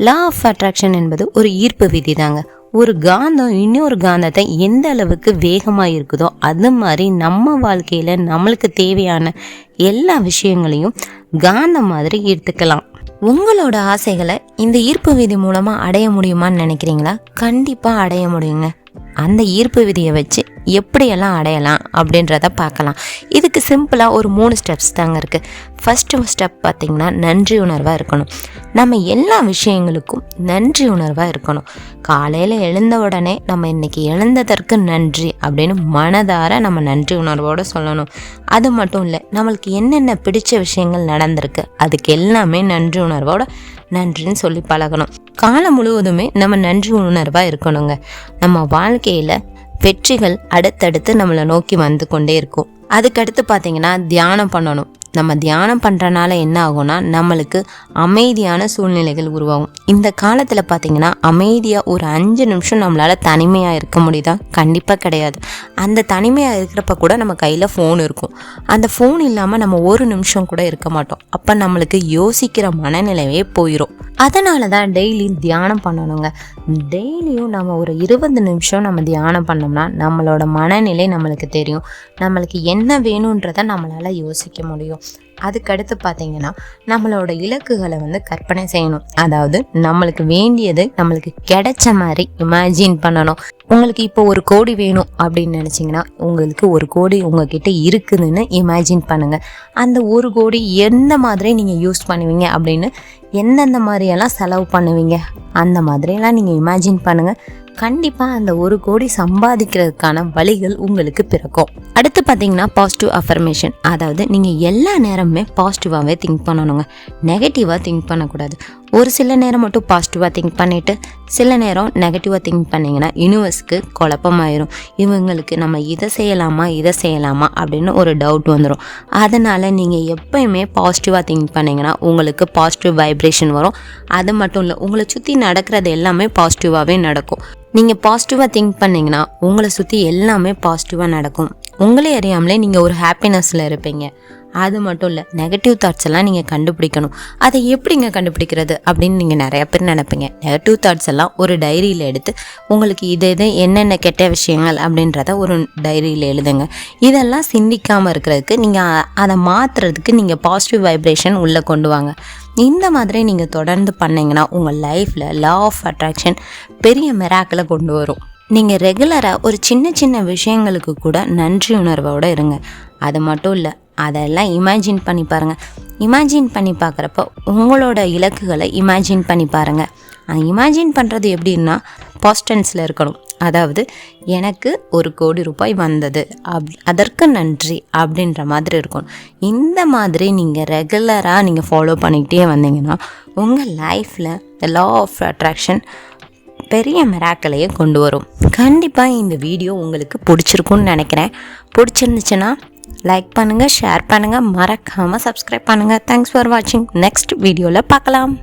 Law of attraction என்பது ஒரு ஈர்ப்பு விதி தாங்க. ஒரு காந்தம் இன்னொரு காந்தத்தை எந்த அளவுக்கு வேகமாக இருக்குதோ அது மாதிரி நம்ம வாழ்க்கையில் நம்மளுக்கு தேவையான எல்லா விஷயங்களையும் காந்தம் மாதிரி ஈர்த்துக்கலாம். உங்களோட ஆசைகளை இந்த ஈர்ப்பு விதி மூலமாக அடைய முடியுமான்னு நினைக்கிறீங்களா? கண்டிப்பாக அடைய முடியுங்க. அந்த ஈர்ப்பு விதியை வச்சு எப்படியெல்லாம் அடையலாம் அப்படின்றத பார்க்கலாம். இதுக்கு சிம்பிளாக ஒரு 3 ஸ்டெப்ஸ் தாங்க இருக்குது. ஃபஸ்ட்டு ஸ்டெப் பார்த்திங்கன்னா நன்றி உணர்வாக இருக்கணும். நம்ம எல்லா விஷயங்களுக்கும் நன்றி உணர்வாக இருக்கணும். காலையில் எழுந்த உடனே நம்ம இன்றைக்கி எழுந்ததற்கு நன்றி அப்படின்னு மனதார நம்ம நன்றி உணர்வோடு சொல்லணும். அது மட்டும் இல்லை, நம்மளுக்கு என்னென்ன பிடிச்ச விஷயங்கள் நடந்திருக்கு அதுக்கு எல்லாமே நன்றி உணர்வோடு நன்றின்னு சொல்லி பழகணும். காலம் முழுவதுமே நம்ம நன்றி உணர்வாக இருக்கணுங்க. நம்ம வாழ்க்கையில் வெற்றிகள் அடுத்தடுத்து நம்மளை நோக்கி வந்து கொண்டே இருக்கும். அதுக்கடுத்து பார்த்திங்கன்னா தியானம் பண்ணணும். நம்ம தியானம் பண்ணுறனால என்ன ஆகும்னா நம்மளுக்கு அமைதியான சூழ்நிலைகள் உருவாகும். இந்த காலத்தில் பார்த்திங்கன்னா அமைதியாக ஒரு 5 நிமிஷம் நம்மளால் தனிமையாக இருக்க முடியுதா? கண்டிப்பாக கிடையாது. அந்த தனிமையாக இருக்கிறப்ப கூட நம்ம கையில் ஃபோன் இருக்கும். அந்த ஃபோன் இல்லாமல் நம்ம ஒரு நிமிஷம் கூட இருக்க மாட்டோம். அப்போ நம்மளுக்கு யோசிக்கிற மனநிலையே போயிடும். அதனால தான் டெய்லி தியானம் பண்ணணுங்க. டெய்லியும் நம்ம ஒரு 20 நிமிஷம் நம்ம தியானம் பண்ணோம்னா நம்மளோட மனநிலை நம்மளுக்கு தெரியும். நம்மளுக்கு என்ன வேணுன்றதை நம்மளால் யோசிக்க முடியும். அதுக்கடுத்து பார்த்திங்கன்னா நம்மளோட இலக்குகளை கற்பனை செய்யணும். அதாவது நம்மளுக்கு வேண்டியது நம்மளுக்கு கிடைச்ச மாதிரி இமேஜின் பண்ணணும். உங்களுக்கு இப்போ 1 கோடி வேணும் அப்படின்னு நினச்சிங்கன்னா உங்களுக்கு 1 கோடி உங்ககிட்ட இருக்குதுன்னு இமேஜின் பண்ணுங்கள். அந்த 1 கோடி எந்த மாதிரி நீங்கள் யூஸ் பண்ணுவீங்க அப்படின்னு எந்தெந்த மாதிரியெல்லாம் செலவு பண்ணுவீங்க அந்த மாதிரியெல்லாம் நீங்கள் இமேஜின் பண்ணுங்கள். கண்டிப்பாக அந்த 1 கோடி சம்பாதிக்கிறதுக்கான வழிகள் உங்களுக்கு பிறக்கும். அடுத்து பார்த்தீங்கன்னா பாசிட்டிவ் அஃபர்மேஷன். அதாவது நீங்கள் எல்லா நேரமுமே பாசிட்டிவாகவே திங்க் பண்ணணுங்க. நெகட்டிவாக திங்க் பண்ணக்கூடாது. ஒரு சில நேரம் மட்டும் பாசிட்டிவாக திங்க் பண்ணிவிட்டு சில நேரம் நெகட்டிவாக திங்க் பண்ணிங்கன்னா யூனிவர்ஸ்க்கு குழப்பமாயிரும். இவங்களுக்கு நம்ம இதை செய்யலாமா அப்படின்னு ஒரு டவுட் வந்துடும். அதனால் நீங்கள் எப்பயுமே பாசிட்டிவாக திங்க் பண்ணிங்கன்னா உங்களுக்கு பாசிட்டிவ் வைப்ரேஷன் வரும். அது மட்டும் இல்லை, உங்களை சுற்றி நடக்கிறது எல்லாமே பாசிட்டிவாகவே நடக்கும். நீங்கள் பாசிட்டிவாக திங்க் பண்ணிங்கன்னா உங்களை சுற்றி எல்லாமே பாசிட்டிவாக நடக்கும். உங்களே அறியாமலே நீங்கள் ஒரு ஹாப்பினஸில் இருப்பீங்க. அது மட்டும் இல்லை, நெகட்டிவ் தாட்ஸ் எல்லாம் நீங்கள் கண்டுபிடிக்கணும். அதை எப்படிங்க கண்டுபிடிக்கிறது அப்படின்னு நீங்கள் நிறையா பேர் நினைப்பீங்க. நெகட்டிவ் தாட்ஸ் எல்லாம் ஒரு டைரியில் எடுத்து உங்களுக்கு இது என்னென்ன கெட்ட விஷயங்கள் அப்படின்றத ஒரு டைரியில் எழுதுங்க. இதெல்லாம் சிந்திக்காமல் இருக்கிறதுக்கு நீங்கள் அதை மாற்றுறதுக்கு நீங்கள் பாசிட்டிவ் வைப்ரேஷன் உள்ளே கொண்டு வாங்க. இந்த மாதிரி நீங்கள் தொடர்ந்து பண்ணிங்கன்னா உங்கள் லைஃப்பில் லா ஆஃப் அட்ராக்ஷன் பெரிய மிராக்கிளை கொண்டு வரும். நீங்கள் ரெகுலராக ஒரு சின்ன விஷயங்களுக்கு கூட நன்றி உணர்வோடு இருங்க. அது மட்டும் இல்லை, அதெல்லாம் இமேஜின் பண்ணி பாருங்கள். இமேஜின் பண்ணி பார்க்குறப்ப உங்களோட இலக்குகளை இமேஜின் பண்ணி பாருங்கள். இமேஜின் பண்ணுறது எப்படின்னா பாஸ்டன்ஸில் இருக்கணும். அதாவது எனக்கு 1 கோடி ரூபாய் வந்தது அதற்கு நன்றி அப்படின்ற மாதிரி இருக்கணும். இந்த மாதிரி நீங்கள் ரெகுலராக நீங்கள் ஃபாலோ பண்ணிக்கிட்டே வந்தீங்கன்னா உங்கள் லைஃப்பில் லா ஆஃப் அட்ராக்ஷன் பெரிய மிராக்கிளையே கொண்டு வரும். கண்டிப்பாக இந்த வீடியோ உங்களுக்கு பிடிச்சிருக்குன்னு நினைக்கிறேன். பிடிச்சிருந்துச்சுன்னா லைக் பண்ணுங்கள், ஷேர் பண்ணுங்கள், மறக்காமல் சப்ஸ்கிரைப் பண்ணுங்கள். தேங்க்ஸ் ஃபார் வாட்சிங். நெக்ஸ்ட் வீடியோவில் பார்க்கலாம்.